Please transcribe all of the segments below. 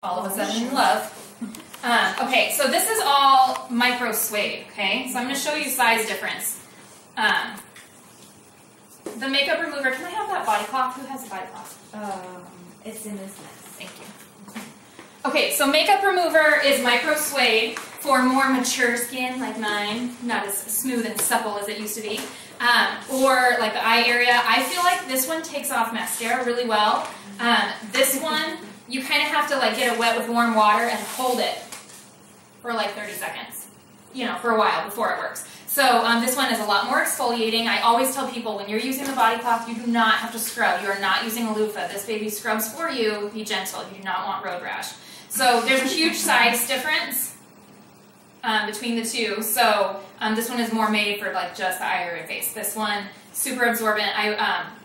all of a sudden in love. Okay, so this is all micro suede, okay? So I'm going to show you size difference. The makeup remover, can I have that body cloth? Who has a body cloth? It's in this mess. Thank you. Okay, so makeup remover is micro suede for more mature skin like mine, not as smooth and supple as it used to be. Or like the eye area. I feel like this one takes off mascara really well. This one, you kind of have to like get it wet with warm water and hold it for like 30 seconds, you know, for a while before it works. So this one is a lot more exfoliating. I always tell people when you're using the body cloth, you do not have to scrub. You are not using a loofah. This baby scrubs for you. Be gentle. You do not want road rash. So there's a huge size difference between the two. So this one is more made for like just the eye area face. This one, super absorbent.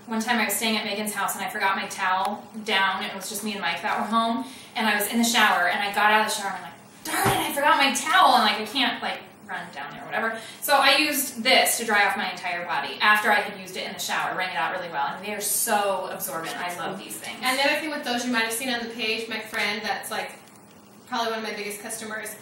One time I was staying at Megan's house and I forgot my towel down. It was just me and Mike that were home. And I was in the shower and I got out of the shower and I'm like, darn it, I forgot my towel. And like I can't like run down there or whatever. So I used this to dry off my entire body after I had used it in the shower, wring it out really well. And they are so absorbent. I love these things. And the other thing with those, you might have seen on the page, my friend that's like probably one of my biggest customers,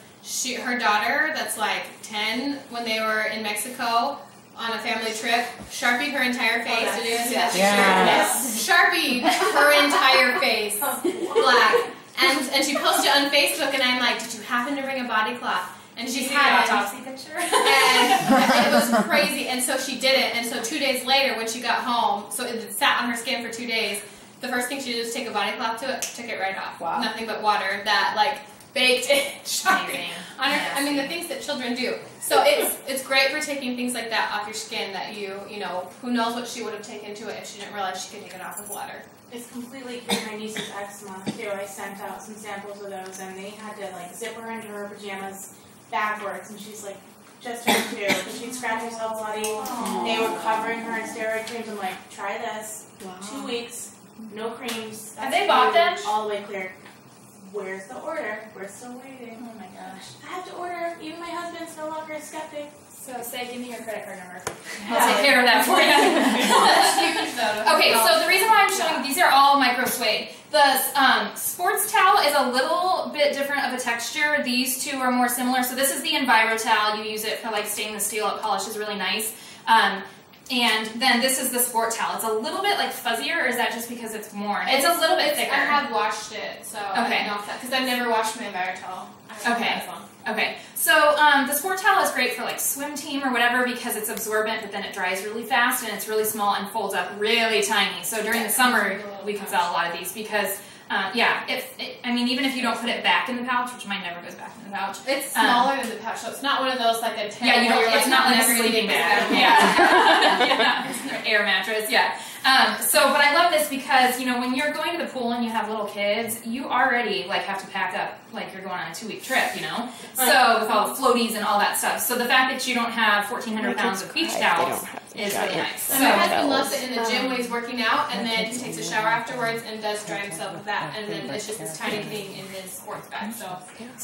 her daughter that's like 10, when they were in Mexico on a family trip, Sharpied her entire face. Did you see that picture? Yes. Sharpied her entire face black. And she posted it on Facebook and I'm like, did you happen to bring a body cloth? And she had an autopsy picture. And it was crazy. And so she did it. And so 2 days later when she got home, so it sat on her skin for 2 days, the first thing she did was take a body cloth to it, took it right off. Wow. Nothing but water that like baked in Sharpie on her. I mean, the things that children do. So it's great for taking things like that off your skin that you know, who knows what she would have taken to it if she didn't realize she could take it off with water. It's completely cured my niece's eczema too. I sent out some samples of those and they had to like zip her into her pajamas backwards, and she's like just turned 2, and she'd scratch herself bloody. They were covering her in steroid creams. I'm like, try this. 2 weeks, no creams. Have they bought them? All the way clear. Where's the order? We're still waiting. Oh my gosh. I have to order. Even my husband's no longer a skeptic. So say, give me your credit card number. I'll take care of that for you. Okay, so the reason why I'm showing these are all micro suede. The sports towel is a little bit different of a texture. These two are more similar. So this is the EnviroTowel. You use it for like stainless steel. It polishes really nice. And then this is the sport towel. It's a little bit like fuzzier, or is that just because it's worn? It's a little bit thicker. I have washed it, so I don't know if that, because I've never washed my EnviroTowel. Okay. Okay. So the sport towel is great for like swim team or whatever because it's absorbent, but then it dries really fast and it's really small and folds up really tiny. So during the summer, we can sell a lot of these because, I mean, even if you don't put it back in the pouch, which mine never goes back in the pouch. It's smaller than the pouch, so it's not one of those like a 10. Yeah, it's not like a sleeping bag. Yeah. Air mattress. Yeah. But I love this because, you know, when you're going to the pool and you have little kids, you already like have to pack up like you're going on a 2-week trip, you know? So with all the floaties and all that stuff. So the fact that you don't have 1,400 pounds of beach towels is really nice. And my husband loves it in the gym when he's working out, and then he takes a shower afterwards and does dry himself with that, and then it's just this tiny thing in his sports bag. So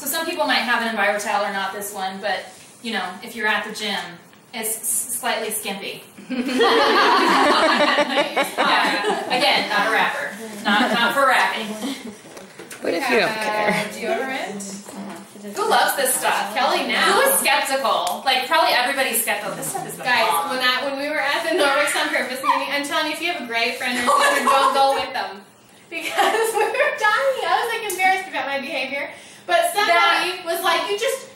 some people might have an EnviroTowel or not this one, but, you know, if you're at the gym, it's slightly skimpy. Yeah. Again, not a wrapper. Not for wrapping. What if you don't care? Deodorant. Who loves this stuff? Kelly now. Who is skeptical? Like, probably everybody's skeptical. This stuff is the Guys, bomb. when we were at the Norwich on Purpose meeting, I'm telling you, if you have a great friend or sister, don't go with them. Because we were dying. I was like embarrassed about my behavior. But somebody was like,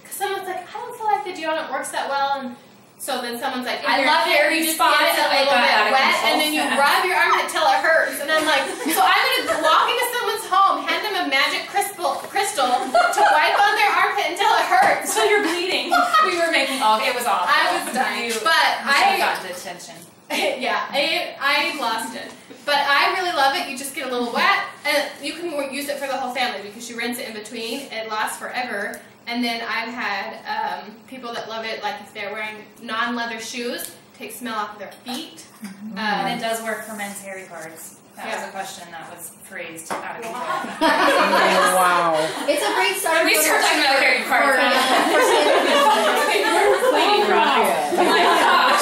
someone's like, I don't feel like the deodorant works that well. And so then someone's like, I love hair, you just get it a little bit wet, and then you rub your armpit till it hurts. And I'm like, so I'm going to walk into someone's home, hand them a magic crystal to wipe on their armpit until it hurts. So you're bleeding. We were making it was awful. I was dying. But I got detention. Yeah, I lost it. But I really love it. You just get a little wet, and you can use it for the whole family because you rinse it in between. It lasts forever. And then I've had people that love it, like if they're wearing non-leather shoes, take smell off of their feet. And it does work for men's hairy parts. That was a question that was phrased out of control. Wow. It's a great start. We start talking about hairy parts.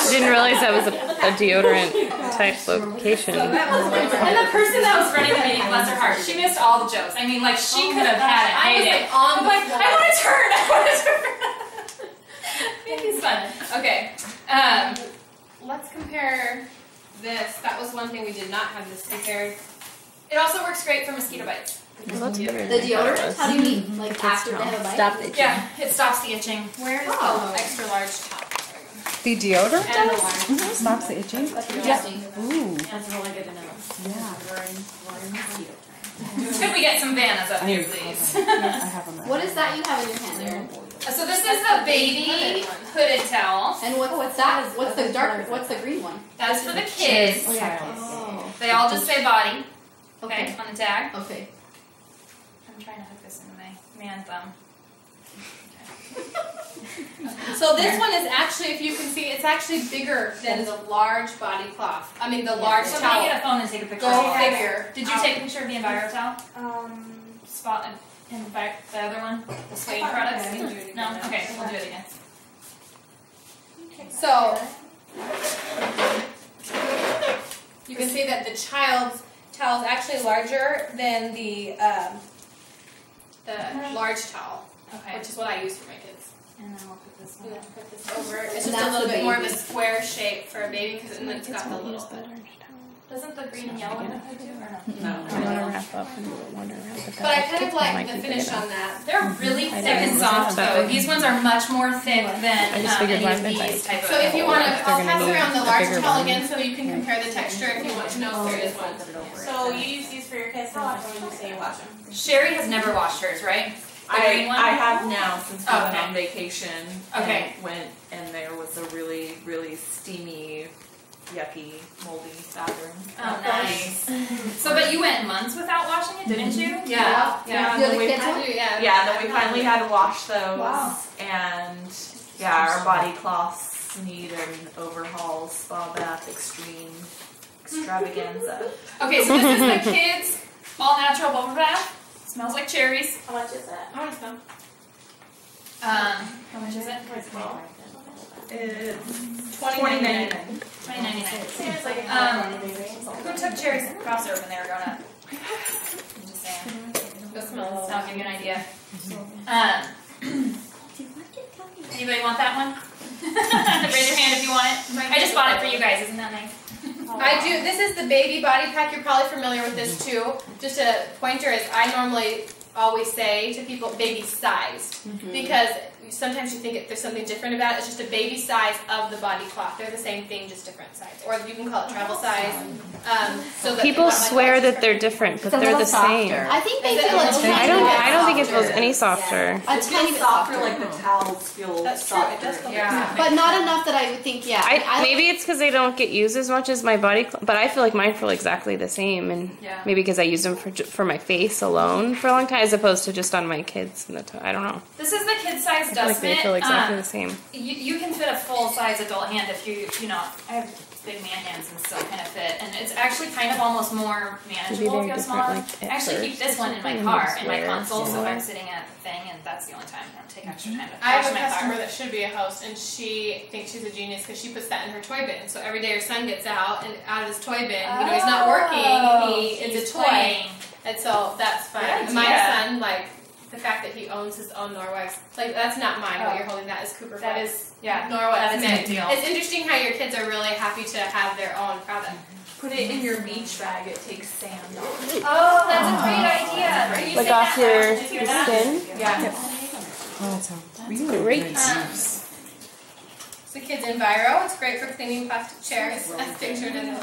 Didn't realize that was a deodorant type location. And the person that was running the meeting, bless her heart, she missed all the jokes. I mean, like, she could have had an like on I'm the like, floor. I want to turn. Maybe fun. Okay. Let's compare this. That was one thing we did not have this compared. It also works great for mosquito bites. Well, that's better The than I thought it deodorant? was. How do you mean? Like after they have a bite? Stop the itching. Yeah, it stops the itching. Where's Oh. the extra large towel? The deodorant And the does? large. Stops the itching? That's interesting. Ooh. That's really good to know. Yeah. We're in mosquito Could we get some Vannas up here, please? I have them. What is that you have in your hand there? So this is the baby hooded towel. And what's that? What's the dark? What's the green one? That's for the kids. Oh yeah. Oh. They all just say body, okay, Okay. on the tag. Okay. I'm trying to hook this into my man thumb. So this one is actually, if you can see, it's actually bigger than the large body cloth. I mean, the large So can I towel. get a phone and take a picture? Go of it? figure. Did you take a picture of the Enviro towel? Spot in the back, the other one, the suede products? we can do it No? again. Okay, we'll do it again. So you can see that the child's towel is actually larger than the large towel, Okay. which is what I use for my kids. And then we'll put this I'm one. gonna put this over. It's And just a that's little the bit more of a baby. square shape for a baby because it's got the little. Doesn't the green and yellow one have too, or no? I want to wrap up and want to wrap it But I up. kind of Might like be the big finish enough. on that. They're really I thick and didn't soft realize though. that. These ones are much more thick than I just figured any mine of would these bite. type of. So if you want to, They're I'll gonna pass need around the a large bigger towel one. again so you can compare the texture if you want to know if there is one. So you use these for your kids? How often would you say you wash them? Sherry has never washed hers, right? The green one? I have now since we went Okay. on vacation. Okay. And went and there was a really, really steamy, yucky, moldy bathroom. Oh, nice. So, but you went months without washing it, didn't you? Yeah. Yeah, The and then other we, kids I one? do, yeah. yeah, then we finally had to wash those. Wow. And yeah, our body cloths need an overhaul, spa bath, extreme extravaganza. Okay, so this is the kids' all natural bubble bath. Smells like cherries. How much is that? I want to smell. How much is it? It's $20.99. $20.99. It's like Who took cherries cross syrup when they were growing up? I'm just saying. Go smell. That'll give you an idea. Anybody want that one? Raise your hand if you want it. I just bought it for you guys. Isn't that nice? I do. This is the baby body pack. You're probably familiar with this too. Just a pointer is I normally always say to people baby sized because sometimes you think there's something different about it. It's just a baby size of the body cloth. They're the same thing, just different size. Or you can call it travel size. So that People they've got, like, swear all that they're different- different, but It's a they're little the same. softer. I think they Is it feel a a little tiny I don't think it bit feels any softer. A tiny bit softer. like the towels feel That's true. It does feel Yeah. But not enough that I would think, yeah. Maybe it's because they don't get used as much as my body, but I feel like mine feel exactly the same, and Yeah. maybe because I use them for my face alone for a long time, as opposed to just on my kids and the toe. I don't know. This is the kid size I feel like dust they mitt. feel exactly the same. You can fit a full size adult hand if you know. I have big man hands and still kind of fit, and it's actually kind of almost more manageable very if you have different, smaller. like, I at actually keep first. this one in my And car just in my wear it, console, so if yeah. I'm sitting at the thing, and that's the only time I don't take extra time to I have wash a my customer car. that should be a host, and she thinks she's a genius because she puts that in her toy bin. So every day her son gets out and out of his toy bin, he's not working. It's He's a toy, playing. and so that's fine. Good And my idea. son, like the fact that he owns his own Norwex, like that's not mine. What you're holding, that is Cooper. That Flex. is, yeah, Norwex. that is a mint. big deal. It's interesting how your kids are really happy to have their own product. Put it in your beach bag, it takes sand off. Oh, that's a great idea. Can you Like say off that your loud? Did you hear that? skin. Yeah. Oh, that sounds really Great. good. It's the kids Enviro. It's great for cleaning plastic chairs. That's pictured in it.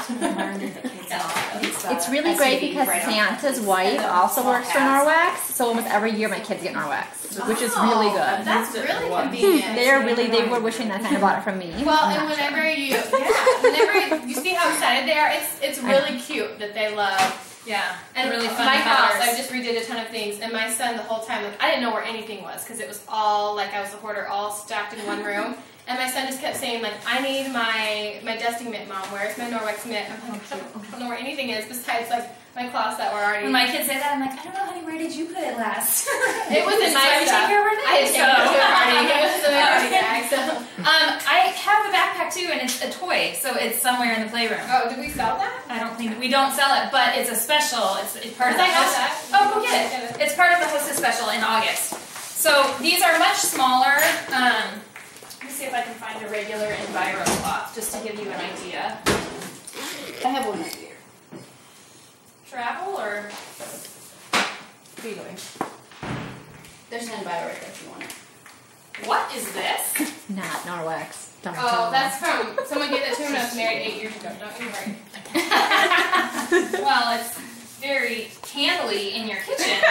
It's really great because Santa's wife also works for Norwex, so almost every year my kids get Norwex, which is really good. That's really convenient. They were wishing that Santa bought it from me. Well, I'm and not sure. whenever you see how excited they are, it's really cute that they love. Yeah, And really fun my house, colors. I just redid a ton of things, and my son the whole time, like I didn't know where anything was because it was all like I was a hoarder, all stacked in one room. And my son just kept saying like, I need my dusting mitt, Mom. Where's my Norwex mitt? I'm like, I don't know where anything is besides like my cloths that were already. When my kids say that, I'm like, I don't know, honey, where did you put it last? It was in So my I stuff. take care of I had everything. taken it to a party. It was in my party bag. So I have have the backpack too, and it's a toy, so it's somewhere in the playroom. Oh, did we sell that? I don't think we don't sell it, but it's a special. It's part of the I have host. that. Oh, go get it. It's part of the hostess special in August. So these are much smaller. Let me see if I can find a regular Enviro cloth just to give you an idea. I have one right here. Travel or What are you doing? There's an Enviro right there if you want it. what is this? Not Norwex. Oh, that's from someone gave that to me when I was married 8 years ago. Don't you worry. Well, it's very handily in your kitchen. It's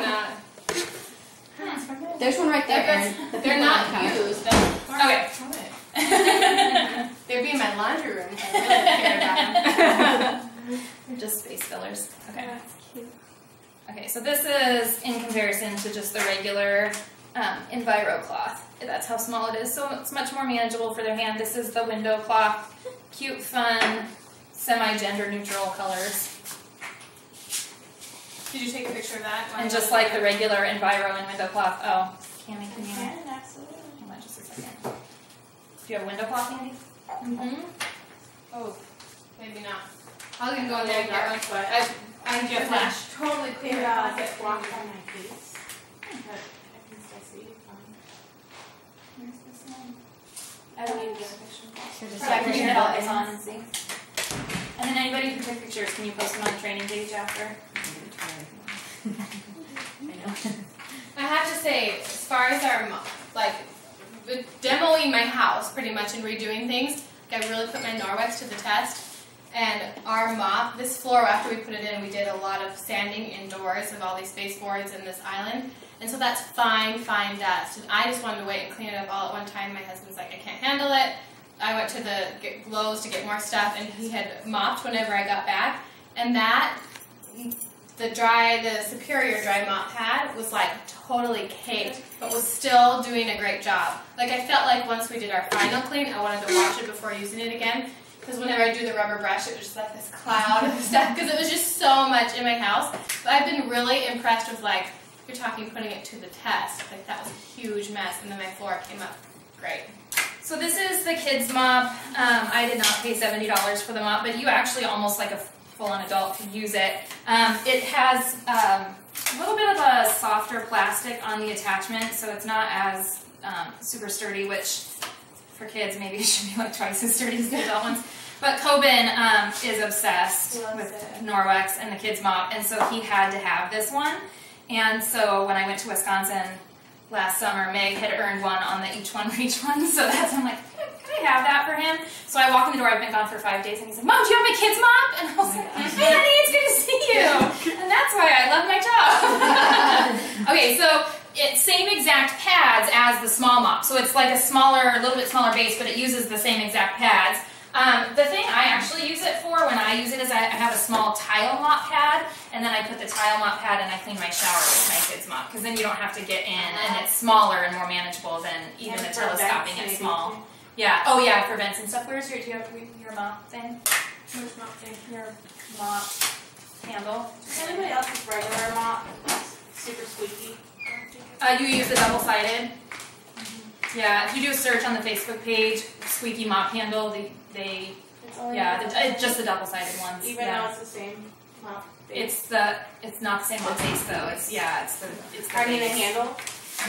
not. There's one right there, Erin. They're not used. Okay. They'd be in my laundry room if I really cared about them. They're just space fillers. Okay. Okay, so this is in comparison to just the regular Enviro cloth. That's how small it is, so it's much more manageable for their hand. This is the window cloth. Cute, fun, semi-gender neutral colors. Did you take a picture of that? And just like the regular Enviro and window cloth. Oh, Cammy, can you? Yeah, absolutely. Hold on just a second. Do you have a window cloth handy? Mm-hmm. Oh, maybe not. I was gonna go in there and get one. But I get flash. totally clear out. I get blocked on my face. But I can still see it. Where's this one? I don't need to get a picture. Just So I can like turn all this on and see. And then anybody who took pictures, can you post them on the training page after? I have to say, as far as our like demoing my house pretty much and redoing things, like I really put my Norwex to the test. And our mop, this floor after we put it in, we did a lot of sanding indoors of all these baseboards in this island. And so that's fine dust. And I just wanted to wait and clean it up all at one time. My husband's like, I can't handle it. I went to the Lowe's to get more stuff, and he had mopped whenever I got back. And that, the Superior dry mop pad was like totally caked, but was still doing a great job. Like I felt like once we did our final clean, I wanted to wash it before using it again. Because whenever I do the rubber brush, it was just like this cloud of stuff. Because it was just so much in my house. But I've been really impressed with like, you're talking putting it to the test. Like that was a huge mess, and then my floor came up great. So this is the kids mop. I did not pay $70 for the mop, but you actually almost like a full-on adult could use it. It has a little bit of a softer plastic on the attachment, so it's not as super sturdy, which for kids maybe it should be like twice as sturdy as the adult ones. But Coben is obsessed with Norwex and the kids mop, and so he had to have this one. And so when I went to Wisconsin last summer, Meg had earned one on the Each One Reach one, so I'm like, can I have that for him? So I walk in the door, I've been gone for 5 days, and he's like, Mom, do you have my kids mop? And I was like, hey honey, it's good to see you. And that's why I love my job. Okay, so it's same exact pads as the small mop. So it's like a little bit smaller base, but it uses the same exact pads. The thing I actually use it for when I use it is I have a small tile mop pad, and then I put the tile mop pad and I clean my shower with my kids mop, because then you don't have to get in, and it's smaller and more manageable than even the telescoping and small. Yeah. Oh yeah, for vents and stuff. Do you have your mop thing? Which mop thing? Your mop handle. Does anybody else's regular mop super squeaky? You use the double-sided. Yeah, if you do a search on the Facebook page, squeaky mop handle, just the double-sided ones. Even though it's the same mop base? It's not the same mop base though. It's the I mean the base. handle?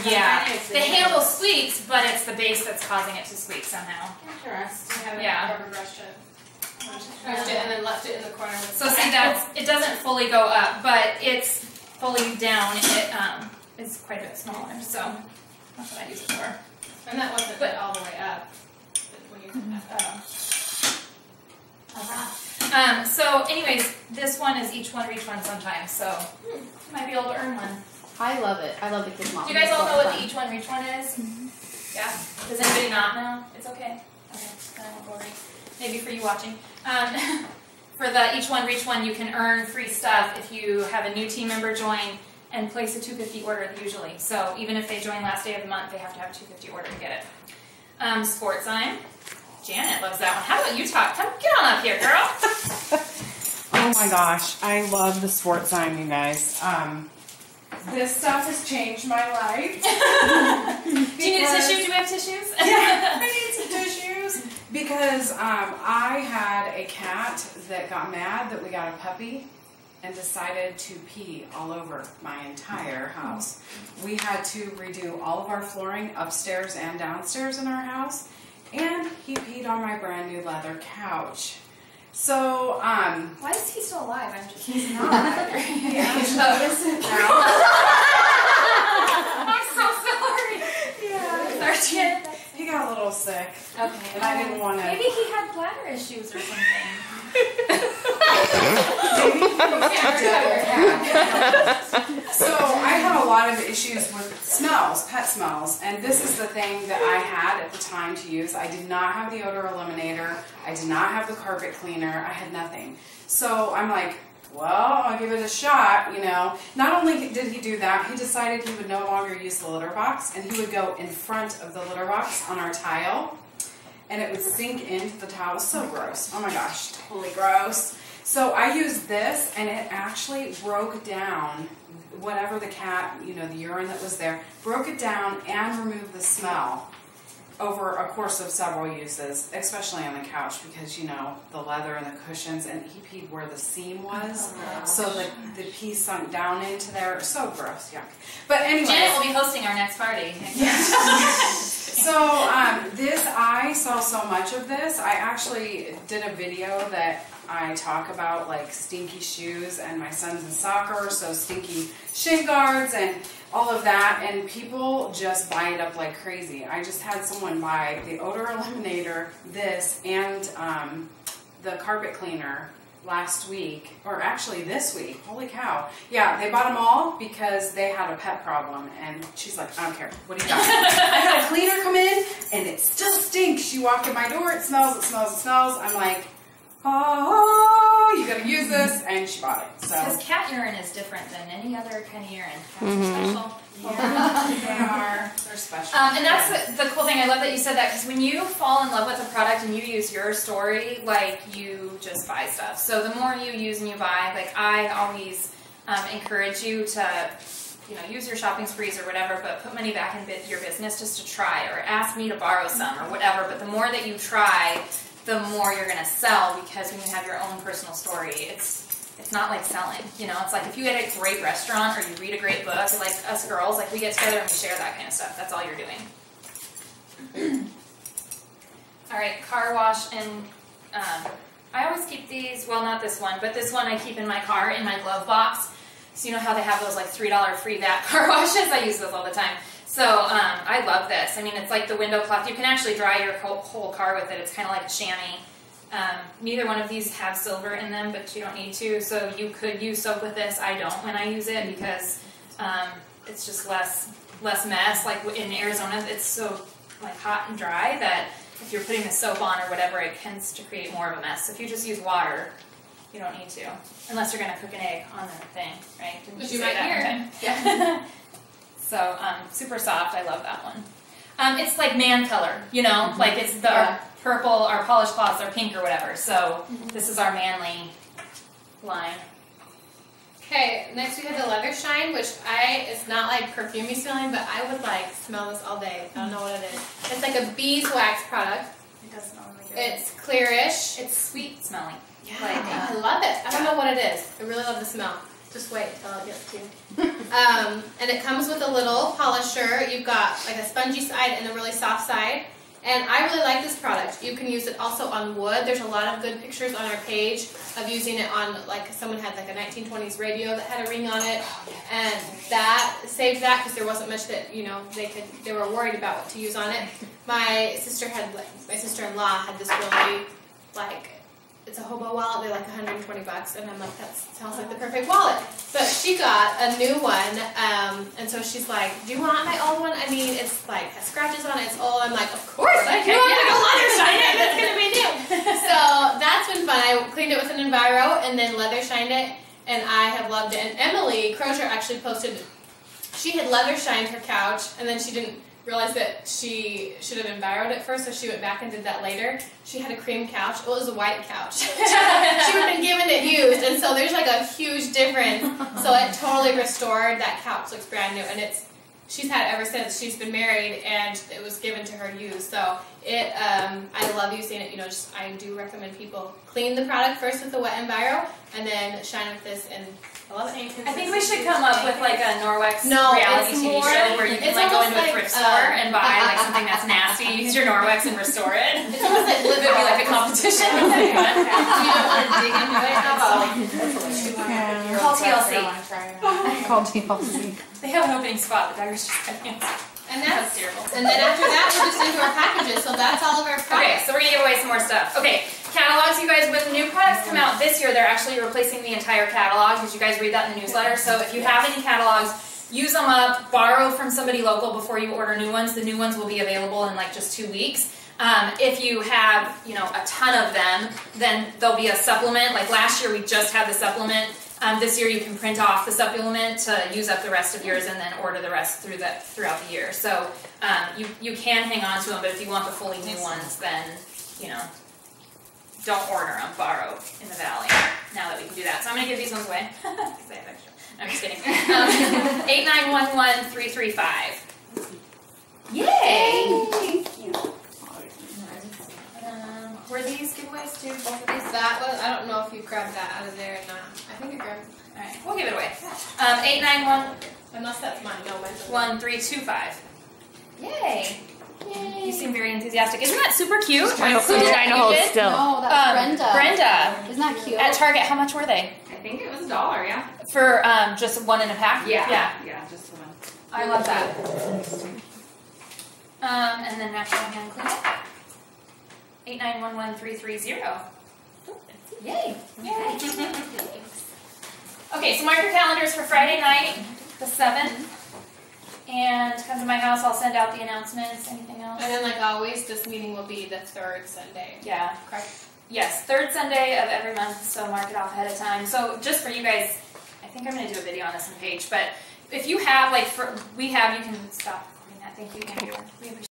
Yeah, the handle squeaks, but it's the base that's causing it to squeak somehow. Interesting. I haven't Yeah. rubber brushed it. Brushed it and then left it in the corner. With So see, it doesn't fully go up, but it's fully down. It is quite a bit smaller, so that's what I use it for. And that wasn't all the way up. When you So anyways, this one is Each One Reach one sometimes, so you might be able to earn one. I love it. I love the kids mop. Do you guys all It's know a lot what of the Each One Reach one is? Yeah? Does anybody not know? It's okay. Okay, then I won't worry. Maybe for you watching. For the Each One Reach one, you can earn free stuff if you have a new team member join and place a $250 order usually. So even if they join last day of the month, they have to have a $250 order to get it. Sports Sign. Janet loves that one. How about you talk? Come get on up here, girl. Oh my gosh, I love the sports sign, you guys. This stuff has changed my life. Do you need a tissue? Do we have tissues? Yeah, I need some Because I had a cat that got mad that we got a puppy and decided to pee all over my entire house. We had to redo all of our flooring upstairs and downstairs in our house, and he peed on my brand new leather couch. So, Why is he still alive? He's not. he's noticing now. I'm so sorry. Yeah. He got a little sick. Okay. And I didn't want to. Maybe he had bladder issues or something. So I had a lot of issues with smells, pet smells, and this is the thing that I had at the time to use. I did not have the odor eliminator. I did not have the carpet cleaner. I had nothing. So I'm like, well, I'll give it a shot, you know. Not only did he do that, he decided he would no longer use the litter box, and he would go in front of the litter box on our tile, and it would sink into the tile. It was so gross. Oh my gosh, totally gross. So I used this, and it actually broke down whatever the cat, you know, the urine that was there, broke it down and removed the smell over a course of several uses, especially on the couch because, you know, the leather and the cushions, and he peed where the seam was, so the pee sunk down into there. So gross, yuck. But anyway. Janet will be hosting our next party. So this, I saw so much of this. I actually did a video that I talk about like stinky shoes, and my son's in soccer, so stinky shin guards and all of that, and people just buy it up like crazy. I just had someone buy the odor eliminator, this, and the carpet cleaner last week, or actually this week. Holy cow. Yeah, they bought them all because they had a pet problem, and she's like, I don't care. What do you got? I had a cleaner come in, and it still stinks. She walked in my door, it smells, it smells, it smells. I'm like, oh, you gotta use this, and she bought it. So Because cat urine is different than any other kind of urine. Cats are special. yeah, they're special. And that's the cool thing. I love that you said that, because when you fall in love with a product and you use your story, like, you just buy stuff. So the more you use and you buy, like, I always encourage you to, you know, use your shopping sprees or whatever, but put money back in your business just to try, or ask me to borrow some or whatever. But the more that you try, the more you're going to sell, because when you have your own personal story, it's not like selling, you know. It's like if you get a great restaurant or you read a great book, like us girls, like we get together and we share that kind of stuff. That's all you're doing. All right, car wash, and I always keep these, well, not this one, but this one I keep in my car in my glove box. So you know how they have those like $3 free VAT car washes? I use those all the time. So I love this. I mean, it's like the window cloth. You can actually dry your whole car with it. It's kind of like a chamois. Neither one of these have silver in them, but you don't need to. So you could use soap with this. I don't when I use it, because it's just less mess. Like in Arizona, it's so like hot and dry that if you're putting the soap on or whatever, it tends to create more of a mess. So if you just use water, you don't need to, unless you're going to cook an egg on the thing, right? Didn't Which you you say might that hear. one time? Yeah. So super soft. I love that one. It's like man color, you know, like it's the our purple, our polished cloths are pink or whatever. So this is our manly line. Okay, next we have the Leather Shine, which it's not like perfumey smelling, but I would like smell this all day. I don't know what it is. It's like a beeswax product. It does smell really good. It's clearish. It's sweet smelling. Yeah, Like, I love it. I don't know what it is. I really love the smell. Just wait till I get to you. And it comes with a little polisher. You've got like a spongy side and a really soft side. And I really like this product. You can use it also on wood. There's a lot of good pictures on our page of using it on, like, someone had like a 1920s radio that had a ring on it. And that saved that because there wasn't much that, you know, they were worried about what to use on it. My sister-in-law had this really, like, it's a hobo wallet. They're like $120, and I'm like, that sounds like the perfect wallet. But she got a new one, and so she's like, "Do you want my old one? I mean, it's like has scratches on it. It's old." I'm like, "Of course, I do. I'm like a leather shine it. That's gonna be new." So that's been fun. I cleaned it with an Enviro and then leather shined it, and I have loved it. And Emily Crozier actually posted she had leather shined her couch, and then she didn't realized that she should have Enviroed it first, so she went back and did that later. She had a cream couch. It was a white couch. She had been given it used, and so there's like a huge difference. So it totally restored. That couch looks brand new, and she's had it ever since she's been married, and it was given to her use. So it, I love using it. You know, just I do recommend people clean the product first with the wet Enviro, and then shine with this, and I love it. I think we should come up with like a Norwex No, reality it's TV more- show where you can it's like go almost into a like, thrift store and buy like something that's nasty, use your Norwex and restore it. It's almost like It'd be like a competition. You don't want to dig into it. How about Call TLC. Called TLC. They have an opening spot, but I was just kidding. And That's that's terrible. and then after that, we're just into our packages. So that's all of our Okay, products. so we're gonna give away some more stuff. Okay, catalogs, you guys, when the new products come out this year, they're actually replacing the entire catalog. Did you guys read that in the newsletter? So if you have any catalogs, use them up, borrow from somebody local before you order new ones. The new ones will be available in like just 2 weeks. If you have, you know, a ton of them, then there'll be a supplement. Like last year, we just had the supplement. This year, you can print off the supplement to use up the rest of yours, and then order the rest throughout the year. So you can hang on to them, but if you want the fully new ones, then you know, don't order them. Borrow in the valley. Now that we can do that, so I'm gonna give these ones away because I have extra. No, I'm just kidding. 8911335. Yay! Thank you. Were these giveaways too? Both of these? That was, I don't know if you grabbed that out of there or not. I think I grabbed it. Alright, we'll give it away. 8911325. Unless that's mine. No, mine's Yay! Yay! You seem very enthusiastic. Isn't that super cute? I'm trying to hold still. No, that's Brenda. Brenda. Isn't that cute? At Target, how much were they? I think it was $1, yeah. For just one in a pack? Yeah, just the one. I love that. And then Natural Hand Cleanup. 8911330. Yay! Yay! Okay, so mark your calendars for Friday night, the 7th. And come to my house, I'll send out the announcements. Anything else? And then, like always, this meeting will be the third Sunday. Yeah. Correct? Yes, third Sunday of every month, so mark it off ahead of time. So just for you guys, I think I'm going to do a video on this on page, but if you have, like, you can stop recording that. Thank you, Andrew. We appreciate